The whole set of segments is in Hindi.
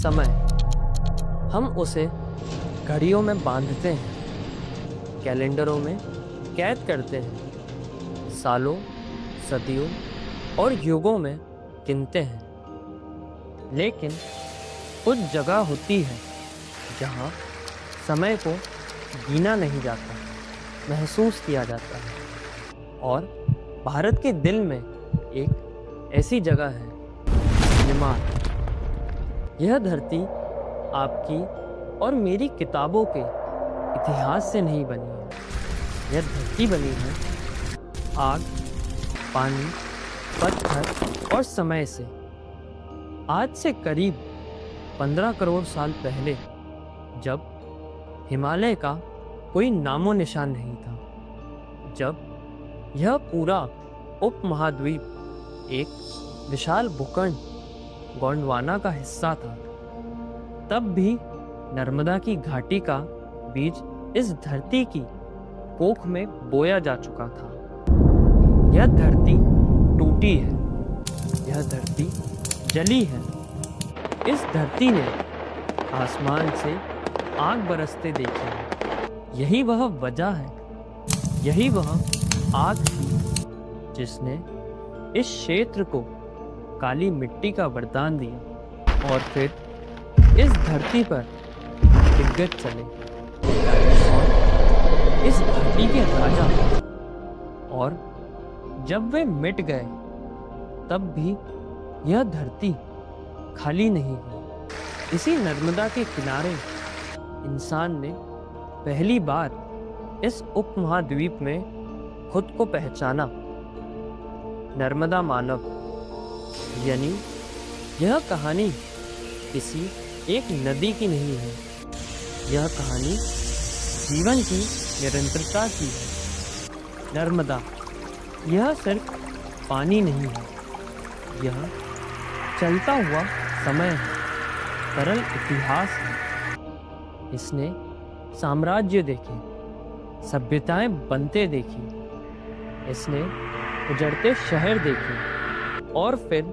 समय हम उसे घड़ियों में बांधते हैं, कैलेंडरों में कैद करते हैं, सालों, सदियों और युगों में गिनते हैं। लेकिन कुछ जगह होती है जहाँ समय को गिना नहीं जाता, महसूस किया जाता है। और भारत के दिल में एक ऐसी जगह है, निमाड़। यह धरती आपकी और मेरी किताबों के इतिहास से नहीं बनी है। यह धरती बनी है आग, पानी, पत्थर और समय से। आज से करीब 15 करोड़ साल पहले, जब हिमालय का कोई नामो निशान नहीं था, जब यह पूरा उपमहाद्वीप एक विशाल भूखंड गोंडवाना का हिस्सा था, तब भी नर्मदा की घाटी का बीज इस धरती की कोख में बोया जा चुका था। यह धरती टूटी है, यह धरती जली है। इस धरती ने आसमान से आग बरसते देखे हैं। यही वह वजह है, यही वह आग थी जिसने इस क्षेत्र को काली मिट्टी का वरदान दिया। और फिर इस धरती पर दिग्गज चले, डायनासोर, इस धरती के राजा। और जब वे मिट गए, तब भी यह धरती खाली नहीं हुई। इसी नर्मदा के किनारे इंसान ने पहली बार इस उपमहाद्वीप में खुद को पहचाना, नर्मदा मानव। यानी यह कहानी किसी एक नदी की नहीं है, यह कहानी जीवन की निरंतरता की है। नर्मदा यह सिर्फ पानी नहीं है, यह चलता हुआ समय है, तरल इतिहास है। इसने साम्राज्य देखे, सभ्यताएं बनते देखी, इसने उजड़ते शहर देखे और फिर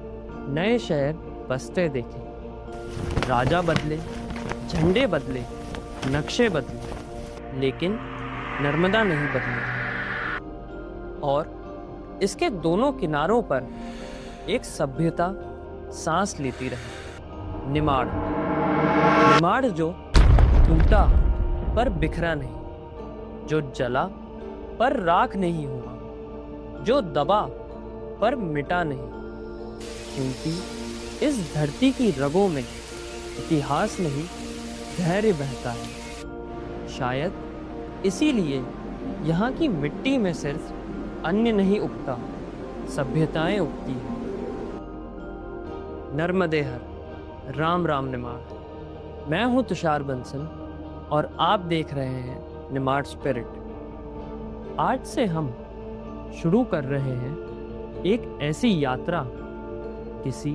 नए शहर बसते देखे। राजा बदले, झंडे बदले, नक्शे बदले, लेकिन नर्मदा नहीं बदली। और इसके दोनों किनारों पर एक सभ्यता सांस लेती रही, निमाड़। निमाड़ जो टूटा पर बिखरा नहीं, जो जला पर राख नहीं हुआ, जो दबा पर मिटा नहीं। क्योंकि इस धरती की रगों में इतिहास नहीं, धैर्य बहता है। शायद इसीलिए यहाँ की मिट्टी में सिर्फ अन्न नहीं उगता, सभ्यताएं उगती हैं। नर्मदेहर, राम राम निमाड़। मैं हूँ तुषार बंसल और आप देख रहे हैं निमाड़ स्पिरिट। आज से हम शुरू कर रहे हैं एक ऐसी यात्रा, किसी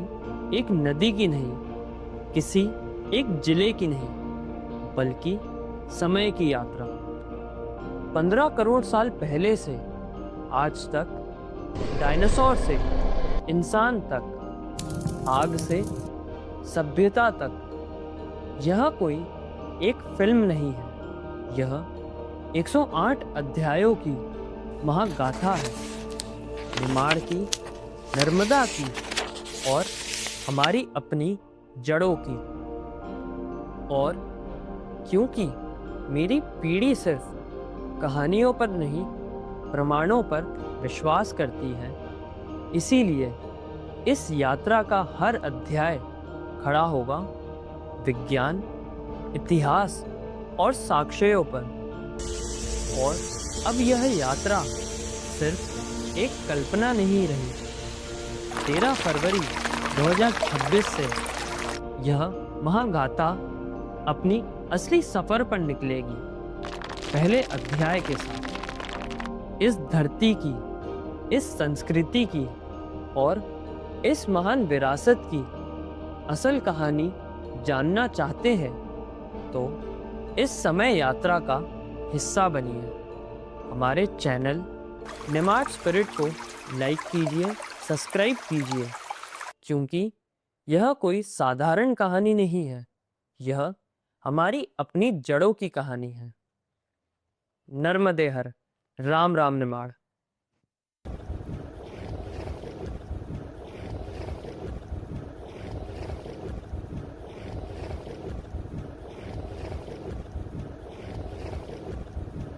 एक नदी की नहीं, किसी एक जिले की नहीं, बल्कि समय की यात्रा। 15 करोड़ साल पहले से आज तक, डायनासोर से इंसान तक, आग से सभ्यता तक, यह कोई एक फिल्म नहीं है, यह 108 अध्यायों की महागाथा है। निमाड़ की, नर्मदा की और हमारी अपनी जड़ों की। और क्योंकि मेरी पीढ़ी सिर्फ कहानियों पर नहीं, प्रमाणों पर विश्वास करती है, इसीलिए इस यात्रा का हर अध्याय खड़ा होगा विज्ञान, इतिहास और साक्ष्यों पर। और अब यह यात्रा सिर्फ एक कल्पना नहीं रही। 13 फरवरी 2026 से यह महागाथा अपनी असली सफर पर निकलेगी, पहले अध्याय के साथ। इस धरती की, इस संस्कृति की और इस महान विरासत की असल कहानी जानना चाहते हैं तो इस समय यात्रा का हिस्सा बनिए। हमारे चैनल निमाड़ स्पिरिट को लाइक कीजिए, सब्सक्राइब कीजिए, क्योंकि यह कोई साधारण कहानी नहीं है, यह हमारी अपनी जड़ों की कहानी है। नर्मदे हर, राम राम निमाड़।